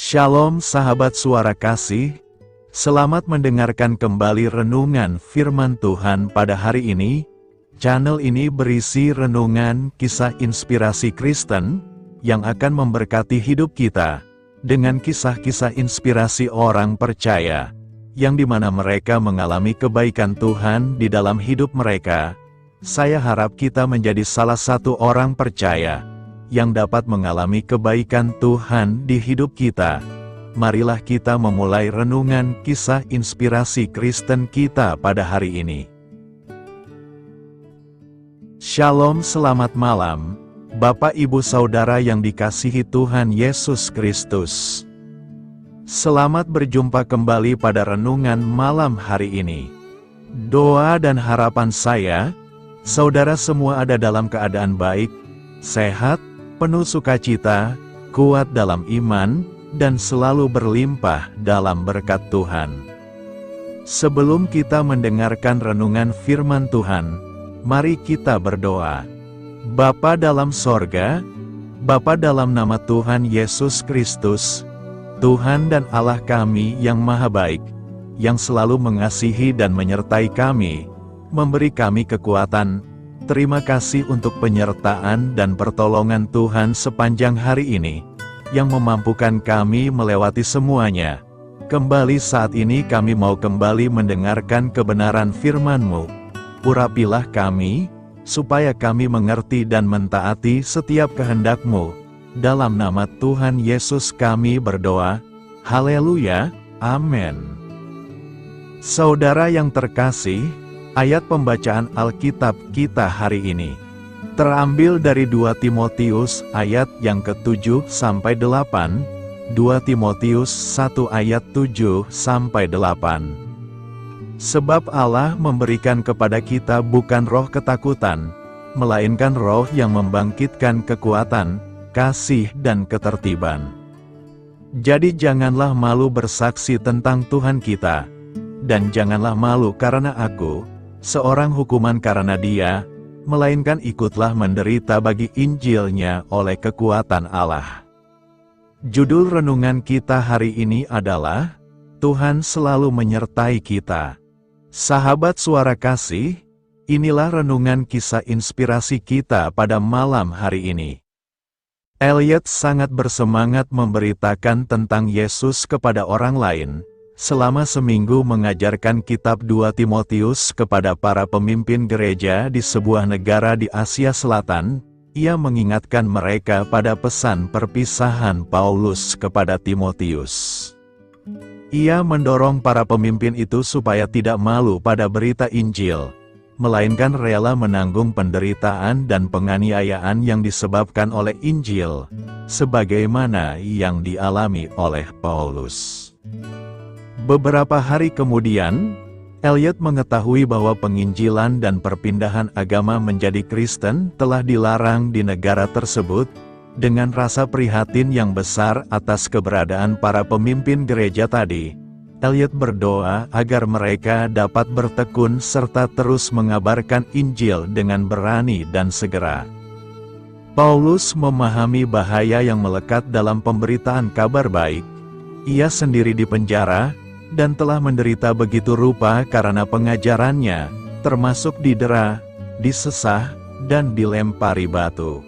Shalom sahabat suara kasih, selamat mendengarkan kembali renungan firman Tuhan pada hari ini. Channel ini berisi renungan kisah inspirasi Kristen, yang akan memberkati hidup kita, dengan kisah-kisah inspirasi orang percaya, yang dimana mereka mengalami kebaikan Tuhan di dalam hidup mereka. Saya harap kita menjadi salah satu orang percaya, yang dapat mengalami kebaikan Tuhan di hidup kita. Marilah kita memulai renungan kisah inspirasi Kristen kita pada hari ini. Shalom, selamat malam, Bapak Ibu Saudara yang dikasihi Tuhan Yesus Kristus. Selamat berjumpa kembali pada renungan malam hari ini. Doa dan harapan saya, saudara semua ada dalam keadaan baik, sehat, penuh sukacita, kuat dalam iman, dan selalu berlimpah dalam berkat Tuhan. Sebelum kita mendengarkan renungan firman Tuhan, mari kita berdoa. Bapa dalam sorga, Bapa dalam nama Tuhan Yesus Kristus, Tuhan dan Allah kami yang maha baik, yang selalu mengasihi dan menyertai kami, memberi kami kekuatan. Terima kasih untuk penyertaan dan pertolongan Tuhan sepanjang hari ini, yang memampukan kami melewati semuanya. Kembali saat ini kami mau kembali mendengarkan kebenaran firman-Mu. Urapilah kami, supaya kami mengerti dan mentaati setiap kehendak-Mu. Dalam nama Tuhan Yesus kami berdoa. Haleluya, amin. Saudara yang terkasih, ayat pembacaan Alkitab kita hari ini terambil dari 2 Timotius ayat yang ke-7 sampai 8, 2 Timotius 1 ayat 7 sampai 8. Sebab Allah memberikan kepada kita bukan roh ketakutan, melainkan roh yang membangkitkan kekuatan, kasih dan ketertiban. Jadi janganlah malu bersaksi tentang Tuhan kita, dan janganlah malu karena aku, seorang hukuman karena Dia, melainkan ikutlah menderita bagi Injil-Nya oleh kekuatan Allah. Judul renungan kita hari ini adalah, Tuhan selalu menyertai kita. Sahabat suara kasih, inilah renungan kisah inspirasi kita pada malam hari ini. Elliot sangat bersemangat memberitakan tentang Yesus kepada orang lain. Selama seminggu mengajarkan kitab 2 Timotius kepada para pemimpin gereja di sebuah negara di Asia Selatan, ia mengingatkan mereka pada pesan perpisahan Paulus kepada Timotius. Ia mendorong para pemimpin itu supaya tidak malu pada berita Injil, melainkan rela menanggung penderitaan dan penganiayaan yang disebabkan oleh Injil, sebagaimana yang dialami oleh Paulus. Beberapa hari kemudian, Elliot mengetahui bahwa penginjilan dan perpindahan agama menjadi Kristen telah dilarang di negara tersebut. Dengan rasa prihatin yang besar atas keberadaan para pemimpin gereja tadi, Elliot berdoa agar mereka dapat bertekun serta terus mengabarkan Injil dengan berani dan segera. Paulus memahami bahaya yang melekat dalam pemberitaan kabar baik. Ia sendiri dipenjara, dan telah menderita begitu rupa karena pengajarannya, termasuk didera, disesah, dan dilempari batu.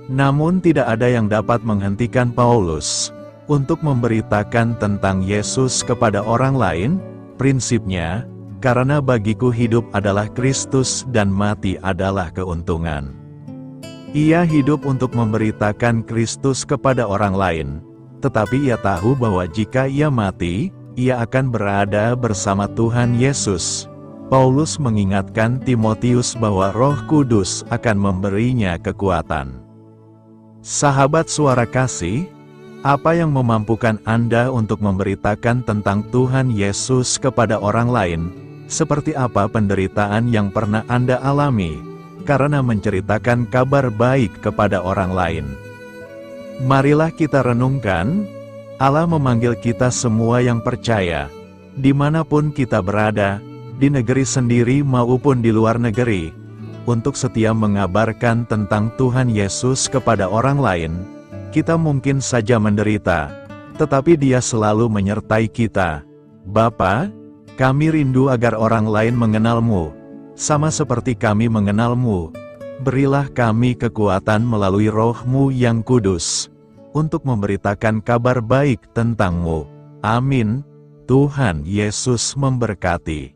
Namun tidak ada yang dapat menghentikan Paulus untuk memberitakan tentang Yesus kepada orang lain. Prinsipnya, karena bagiku hidup adalah Kristus dan mati adalah keuntungan. Ia hidup untuk memberitakan Kristus kepada orang lain, tetapi ia tahu bahwa jika ia mati, ia akan berada bersama Tuhan Yesus. Paulus mengingatkan Timotius bahwa Roh Kudus akan memberinya kekuatan. Sahabat suara kasih, apa yang memampukan Anda untuk memberitakan tentang Tuhan Yesus kepada orang lain? Seperti apa penderitaan yang pernah Anda alami karena menceritakan kabar baik kepada orang lain? Marilah kita renungkan. Allah memanggil kita semua yang percaya, dimanapun kita berada, di negeri sendiri maupun di luar negeri, untuk setia mengabarkan tentang Tuhan Yesus kepada orang lain. Kita mungkin saja menderita, tetapi Dia selalu menyertai kita. Bapa, kami rindu agar orang lain mengenal-Mu, sama seperti kami mengenal-Mu. Berilah kami kekuatan melalui Roh-Mu yang kudus, untuk memberitakan kabar baik tentang-Mu. Amin. Tuhan Yesus memberkati.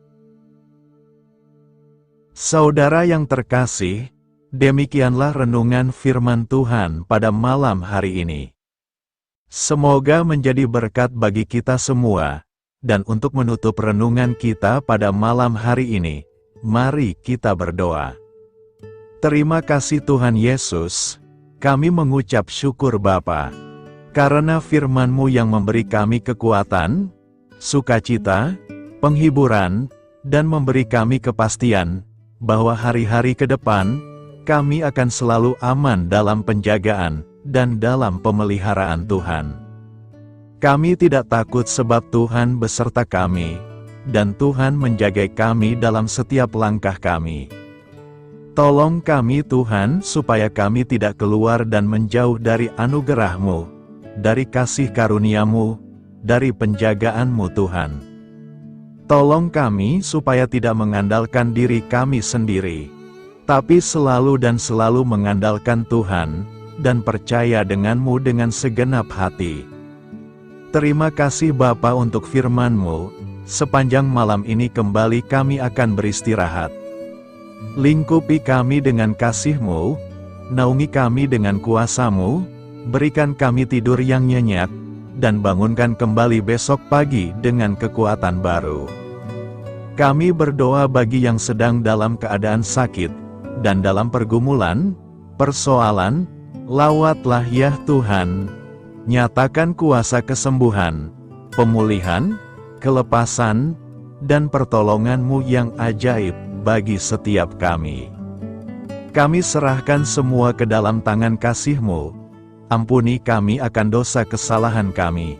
Saudara yang terkasih, demikianlah renungan firman Tuhan pada malam hari ini. Semoga menjadi berkat bagi kita semua, dan untuk menutup renungan kita pada malam hari ini, mari kita berdoa. Terima kasih Tuhan Yesus, kami mengucap syukur Bapa, karena firman-Mu yang memberi kami kekuatan, sukacita, penghiburan, dan memberi kami kepastian, bahwa hari-hari ke depan, kami akan selalu aman dalam penjagaan, dan dalam pemeliharaan Tuhan. Kami tidak takut sebab Tuhan beserta kami, dan Tuhan menjaga kami dalam setiap langkah kami. Tolong kami Tuhan supaya kami tidak keluar dan menjauh dari anugerah-Mu, dari kasih karunia-Mu, dari penjagaan-Mu Tuhan. Tolong kami supaya tidak mengandalkan diri kami sendiri, tapi selalu mengandalkan Tuhan, dan percaya dengan-Mu dengan segenap hati. Terima kasih Bapa untuk firman-Mu, sepanjang malam ini kembali kami akan beristirahat. Lingkupi kami dengan kasih-Mu, naungi kami dengan kuasa-Mu, berikan kami tidur yang nyenyak, dan bangunkan kembali besok pagi dengan kekuatan baru. Kami berdoa bagi yang sedang dalam keadaan sakit, dan dalam pergumulan, persoalan, lawatlah ya Tuhan. Nyatakan kuasa kesembuhan, pemulihan, kelepasan, dan pertolongan-Mu yang ajaib bagi setiap kami. Kami serahkan semua ke dalam tangan kasih-Mu. Ampuni kami akan dosa kesalahan kami,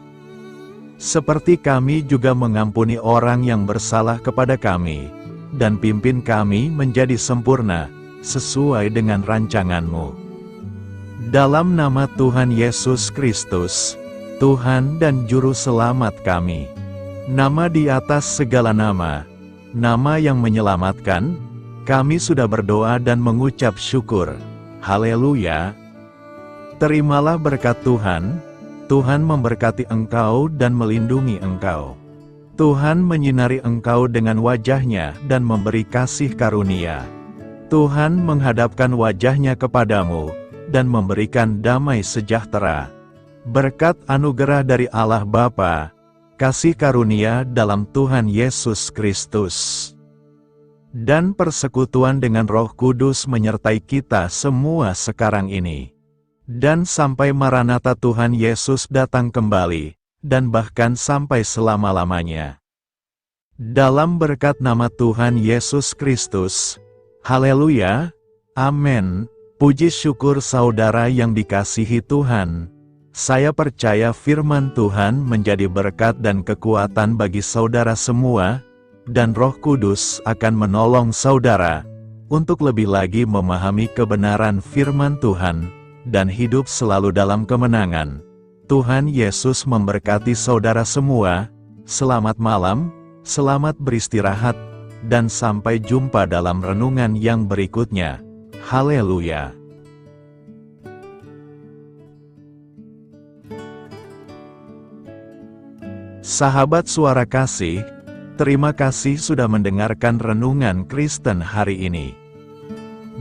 seperti kami juga mengampuni orang yang bersalah kepada kami, dan pimpin kami menjadi sempurna, sesuai dengan rancangan-Mu. Dalam nama Tuhan Yesus Kristus, Tuhan dan Juru Selamat kami, nama di atas segala nama, nama yang menyelamatkan, kami sudah berdoa dan mengucap syukur. Haleluya! Terimalah berkat Tuhan. Tuhan memberkati engkau dan melindungi engkau. Tuhan menyinari engkau dengan wajah-Nya dan memberi kasih karunia. Tuhan menghadapkan wajah-Nya kepadamu, dan memberikan damai sejahtera. Berkat anugerah dari Allah Bapa, kasih karunia dalam Tuhan Yesus Kristus, dan persekutuan dengan Roh Kudus menyertai kita semua sekarang ini, dan sampai Maranatha Tuhan Yesus datang kembali, dan bahkan sampai selama-lamanya. Dalam berkat nama Tuhan Yesus Kristus. Haleluya. Amin. Puji syukur saudara yang dikasihi Tuhan. Saya percaya firman Tuhan menjadi berkat dan kekuatan bagi saudara semua, dan Roh Kudus akan menolong saudara untuk lebih lagi memahami kebenaran firman Tuhan, dan hidup selalu dalam kemenangan. Tuhan Yesus memberkati saudara semua. Selamat malam, selamat beristirahat, dan sampai jumpa dalam renungan yang berikutnya. Haleluya! Sahabat Suara Kasih, terima kasih sudah mendengarkan renungan Kristen hari ini.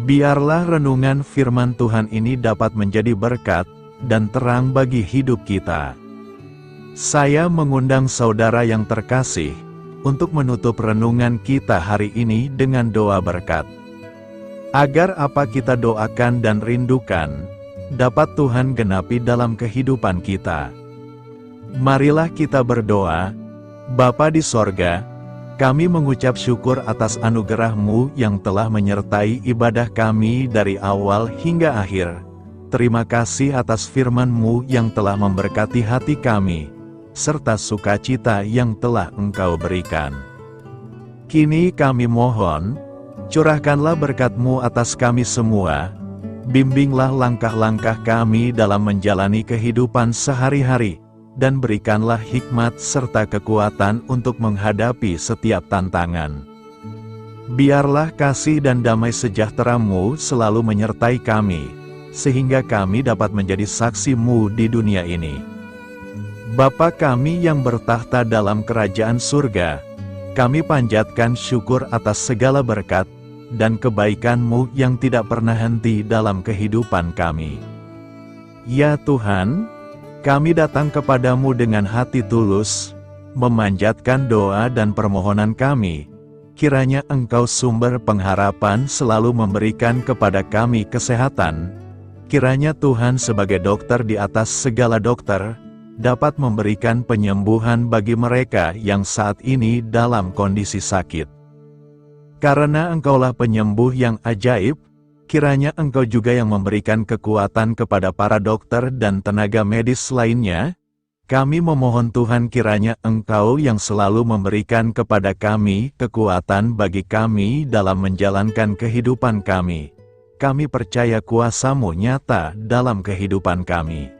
Biarlah renungan firman Tuhan ini dapat menjadi berkat dan terang bagi hidup kita. Saya mengundang saudara yang terkasih untuk menutup renungan kita hari ini dengan doa berkat. Agar apa kita doakan dan rindukan, dapat Tuhan genapi dalam kehidupan kita. Marilah kita berdoa. Bapa di sorga, kami mengucap syukur atas anugerah-Mu yang telah menyertai ibadah kami dari awal hingga akhir. Terima kasih atas firman-Mu yang telah memberkati hati kami, serta sukacita yang telah Engkau berikan. Kini kami mohon, curahkanlah berkat-Mu atas kami semua, bimbinglah langkah-langkah kami dalam menjalani kehidupan sehari-hari, dan berikanlah hikmat serta kekuatan untuk menghadapi setiap tantangan. Biarlah kasih dan damai sejahtera-Mu selalu menyertai kami, sehingga kami dapat menjadi saksi-Mu di dunia ini. Bapa kami yang bertahta dalam kerajaan surga, kami panjatkan syukur atas segala berkat dan kebaikan-Mu yang tidak pernah henti dalam kehidupan kami. Ya Tuhan, kami datang kepadamu dengan hati tulus, memanjatkan doa dan permohonan kami. Kiranya Engkau sumber pengharapan selalu memberikan kepada kami kesehatan. Kiranya Tuhan sebagai dokter di atas segala dokter, dapat memberikan penyembuhan bagi mereka yang saat ini dalam kondisi sakit. Karena Engkaulah penyembuh yang ajaib, kiranya Engkau juga yang memberikan kekuatan kepada para dokter dan tenaga medis lainnya. Kami memohon Tuhan kiranya Engkau yang selalu memberikan kepada kami kekuatan bagi kami dalam menjalankan kehidupan kami. Kami percaya kuasa-Mu nyata dalam kehidupan kami.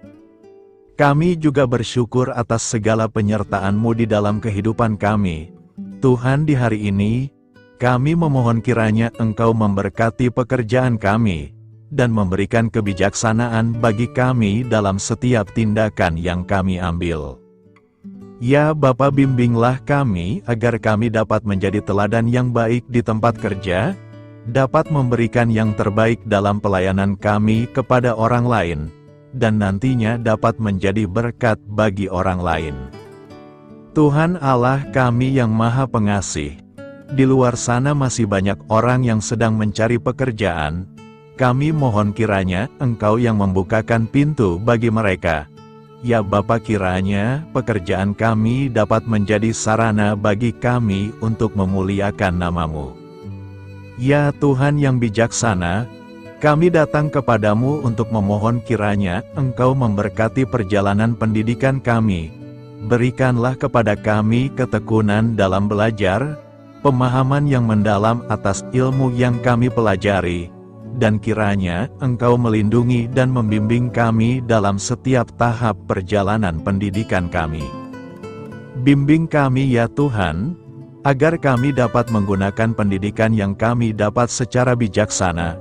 Kami juga bersyukur atas segala penyertaan-Mu di dalam kehidupan kami. Tuhan, di hari ini, kami memohon kiranya Engkau memberkati pekerjaan kami, dan memberikan kebijaksanaan bagi kami dalam setiap tindakan yang kami ambil. Ya Bapa, bimbinglah kami agar kami dapat menjadi teladan yang baik di tempat kerja, dapat memberikan yang terbaik dalam pelayanan kami kepada orang lain, dan nantinya dapat menjadi berkat bagi orang lain. Tuhan Allah kami yang Maha Pengasih, di luar sana masih banyak orang yang sedang mencari pekerjaan. Kami mohon kiranya Engkau yang membukakan pintu bagi mereka. Ya Bapa, kiranya pekerjaan kami dapat menjadi sarana bagi kami untuk memuliakan nama-Mu. Ya Tuhan yang bijaksana, kami datang kepadamu untuk memohon kiranya Engkau memberkati perjalanan pendidikan kami. Berikanlah kepada kami ketekunan dalam belajar, pemahaman yang mendalam atas ilmu yang kami pelajari, dan kiranya Engkau melindungi dan membimbing kami dalam setiap tahap perjalanan pendidikan kami. Bimbing kami ya Tuhan, agar kami dapat menggunakan pendidikan yang kami dapat secara bijaksana,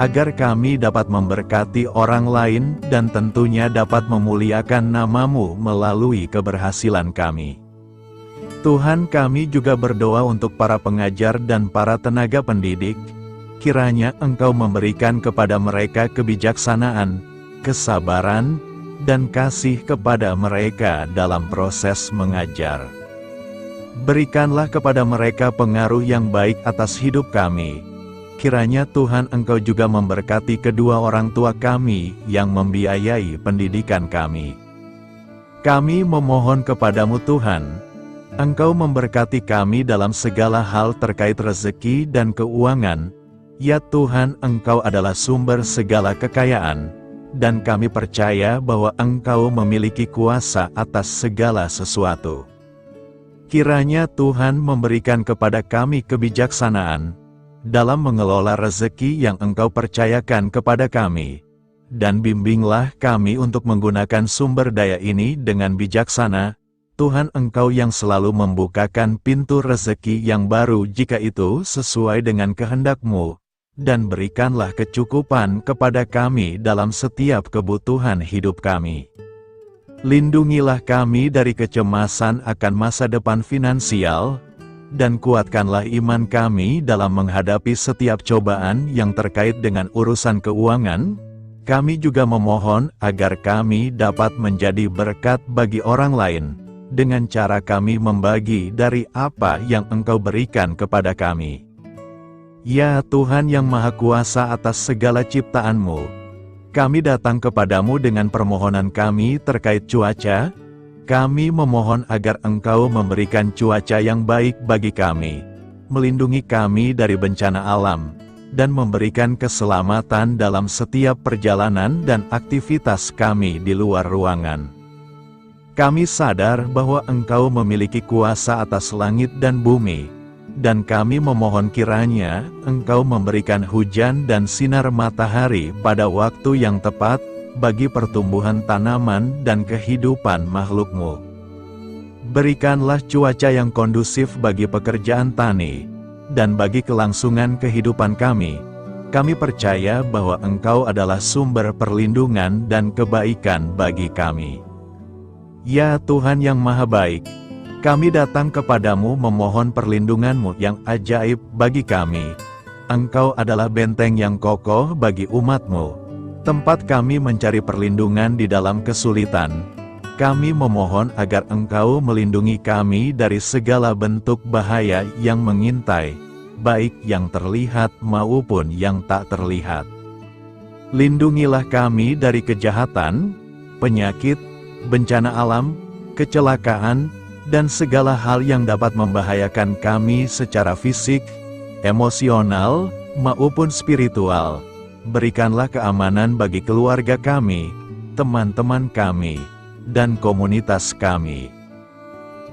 agar kami dapat memberkati orang lain dan tentunya dapat memuliakan nama-Mu melalui keberhasilan kami. Tuhan, kami juga berdoa untuk para pengajar dan para tenaga pendidik. Kiranya Engkau memberikan kepada mereka kebijaksanaan, kesabaran, dan kasih kepada mereka dalam proses mengajar. Berikanlah kepada mereka pengaruh yang baik atas hidup kami. Kiranya Tuhan Engkau juga memberkati kedua orang tua kami yang membiayai pendidikan kami. Kami memohon kepadamu Tuhan, Engkau memberkati kami dalam segala hal terkait rezeki dan keuangan. Ya Tuhan, Engkau adalah sumber segala kekayaan, dan kami percaya bahwa Engkau memiliki kuasa atas segala sesuatu. Kiranya Tuhan memberikan kepada kami kebijaksanaan dalam mengelola rezeki yang Engkau percayakan kepada kami, dan bimbinglah kami untuk menggunakan sumber daya ini dengan bijaksana. Tuhan, Engkau yang selalu membukakan pintu rezeki yang baru jika itu sesuai dengan kehendak-Mu, dan berikanlah kecukupan kepada kami dalam setiap kebutuhan hidup kami. Lindungilah kami dari kecemasan akan masa depan finansial, dan kuatkanlah iman kami dalam menghadapi setiap cobaan yang terkait dengan urusan keuangan. Kami juga memohon agar kami dapat menjadi berkat bagi orang lain, dengan cara kami membagi dari apa yang Engkau berikan kepada kami. Ya Tuhan yang Maha Kuasa atas segala ciptaan-Mu, kami datang kepadamu dengan permohonan kami terkait cuaca. Kami memohon agar Engkau memberikan cuaca yang baik bagi kami, melindungi kami dari bencana alam, dan memberikan keselamatan dalam setiap perjalanan dan aktivitas kami di luar ruangan. Kami sadar bahwa Engkau memiliki kuasa atas langit dan bumi, dan kami memohon kiranya Engkau memberikan hujan dan sinar matahari pada waktu yang tepat, bagi pertumbuhan tanaman dan kehidupan makhluk-Mu. Berikanlah cuaca yang kondusif bagi pekerjaan tani, dan bagi kelangsungan kehidupan kami. Kami percaya bahwa Engkau adalah sumber perlindungan dan kebaikan bagi kami. Ya Tuhan yang Maha Baik, kami datang kepadamu memohon perlindungan-Mu yang ajaib bagi kami. Engkau adalah benteng yang kokoh bagi umat-Mu, tempat kami mencari perlindungan di dalam kesulitan. Kami memohon agar Engkau melindungi kami dari segala bentuk bahaya yang mengintai, baik yang terlihat maupun yang tak terlihat. Lindungilah kami dari kejahatan, penyakit, bencana alam, kecelakaan, dan segala hal yang dapat membahayakan kami secara fisik, emosional, maupun spiritual. Berikanlah keamanan bagi keluarga kami, teman-teman kami, dan komunitas kami.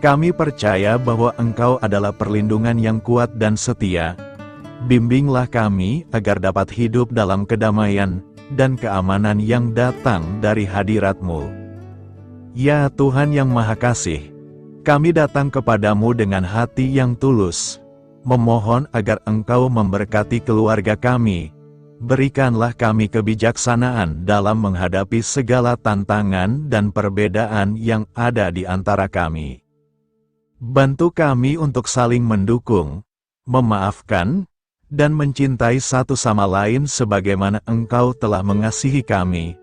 Kami percaya bahwa Engkau adalah perlindungan yang kuat dan setia. Bimbinglah kami agar dapat hidup dalam kedamaian dan keamanan yang datang dari hadirat-Mu. Ya Tuhan yang Maha Kasih, kami datang kepadamu dengan hati yang tulus, memohon agar Engkau memberkati keluarga kami. Berikanlah kami kebijaksanaan dalam menghadapi segala tantangan dan perbedaan yang ada di antara kami. Bantu kami untuk saling mendukung, memaafkan, dan mencintai satu sama lain sebagaimana Engkau telah mengasihi kami.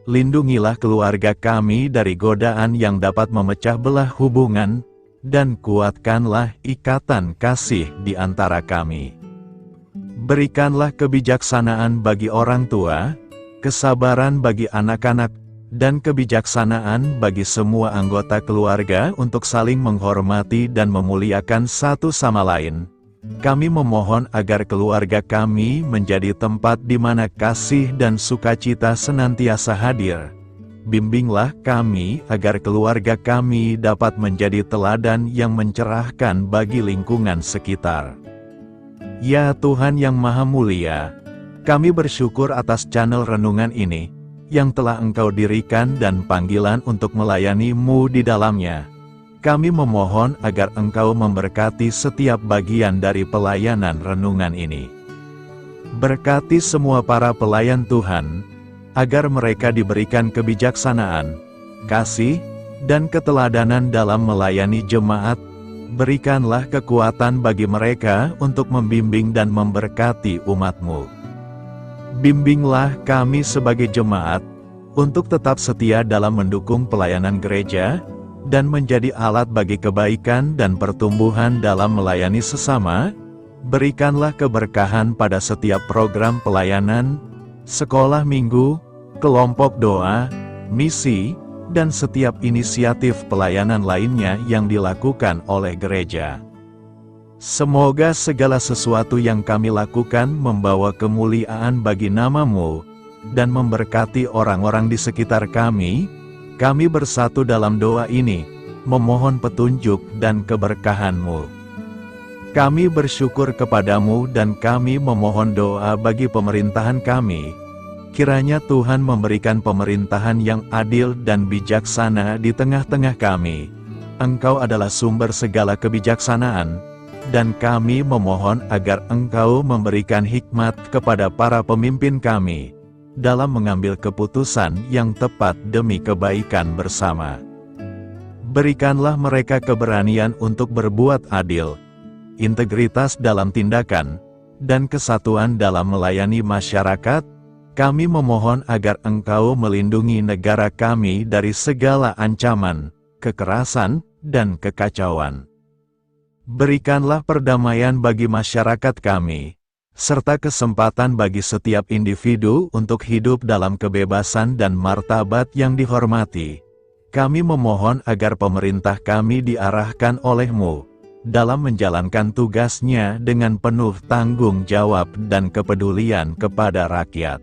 Lindungilah keluarga kami dari godaan yang dapat memecah belah hubungan, dan kuatkanlah ikatan kasih di antara kami. Berikanlah kebijaksanaan bagi orang tua, kesabaran bagi anak-anak, dan kebijaksanaan bagi semua anggota keluarga untuk saling menghormati dan memuliakan satu sama lain. Kami memohon agar keluarga kami menjadi tempat di mana kasih dan sukacita senantiasa hadir. Bimbinglah kami agar keluarga kami dapat menjadi teladan yang mencerahkan bagi lingkungan sekitar. Ya Tuhan yang Maha Mulia, kami bersyukur atas channel renungan ini, yang telah Engkau dirikan dan panggilan untuk melayani-Mu di dalamnya. Kami memohon agar Engkau memberkati setiap bagian dari pelayanan renungan ini. Berkati semua para pelayan Tuhan, agar mereka diberikan kebijaksanaan, kasih, dan keteladanan dalam melayani jemaat. Berikanlah kekuatan bagi mereka untuk membimbing dan memberkati umat-Mu. Bimbinglah kami sebagai jemaat, untuk tetap setia dalam mendukung pelayanan gereja, dan menjadi alat bagi kebaikan dan pertumbuhan dalam melayani sesama. Berikanlah keberkahan pada setiap program pelayanan, sekolah minggu, kelompok doa, misi, dan setiap inisiatif pelayanan lainnya yang dilakukan oleh gereja. Semoga segala sesuatu yang kami lakukan membawa kemuliaan bagi nama-Mu, dan memberkati orang-orang di sekitar kami. Kami bersatu dalam doa ini, memohon petunjuk dan keberkahan-Mu. Kami bersyukur kepadamu dan kami memohon doa bagi pemerintahan kami. Kiranya Tuhan memberikan pemerintahan yang adil dan bijaksana di tengah-tengah kami. Engkau adalah sumber segala kebijaksanaan, dan kami memohon agar Engkau memberikan hikmat kepada para pemimpin kami, dalam mengambil keputusan yang tepat demi kebaikan bersama. Berikanlah mereka keberanian untuk berbuat adil, integritas dalam tindakan, dan kesatuan dalam melayani masyarakat. Kami memohon agar Engkau melindungi negara kami dari segala ancaman, kekerasan, dan kekacauan. Berikanlah perdamaian bagi masyarakat kami, serta kesempatan bagi setiap individu untuk hidup dalam kebebasan dan martabat yang dihormati. Kami memohon agar pemerintah kami diarahkan oleh-Mu, dalam menjalankan tugasnya dengan penuh tanggung jawab dan kepedulian kepada rakyat.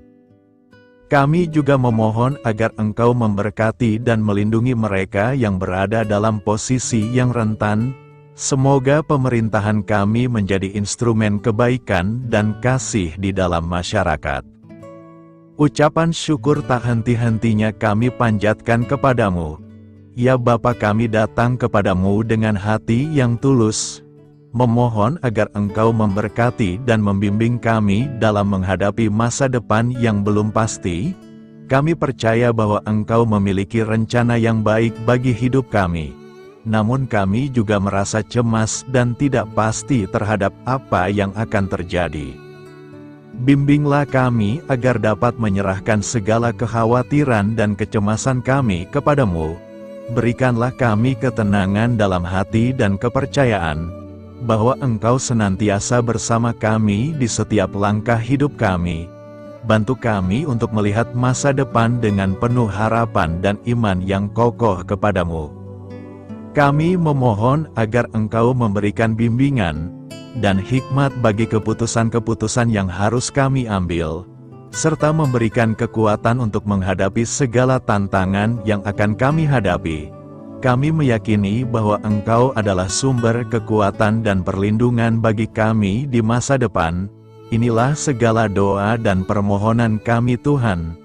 Kami juga memohon agar Engkau memberkati dan melindungi mereka yang berada dalam posisi yang rentan. Semoga pemerintahan kami menjadi instrumen kebaikan dan kasih di dalam masyarakat. Ucapan syukur tak henti-hentinya kami panjatkan kepadamu. Ya Bapa, kami datang kepadamu dengan hati yang tulus, memohon agar Engkau memberkati dan membimbing kami dalam menghadapi masa depan yang belum pasti. Kami percaya bahwa Engkau memiliki rencana yang baik bagi hidup kami. Namun kami juga merasa cemas dan tidak pasti terhadap apa yang akan terjadi. Bimbinglah kami agar dapat menyerahkan segala kekhawatiran dan kecemasan kami kepadamu. Berikanlah kami ketenangan dalam hati dan kepercayaan bahwa Engkau senantiasa bersama kami di setiap langkah hidup kami. Bantu kami untuk melihat masa depan dengan penuh harapan dan iman yang kokoh kepadamu. Kami memohon agar Engkau memberikan bimbingan dan hikmat bagi keputusan-keputusan yang harus kami ambil, serta memberikan kekuatan untuk menghadapi segala tantangan yang akan kami hadapi. Kami meyakini bahwa Engkau adalah sumber kekuatan dan perlindungan bagi kami di masa depan. Inilah segala doa dan permohonan kami Tuhan.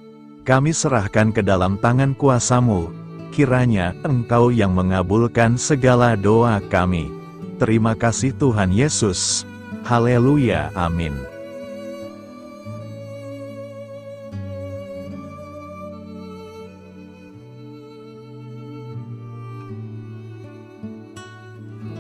Kami serahkan ke dalam tangan kuasa-Mu. Kiranya Engkau yang mengabulkan segala doa kami. Terima kasih Tuhan Yesus. Haleluya, amin.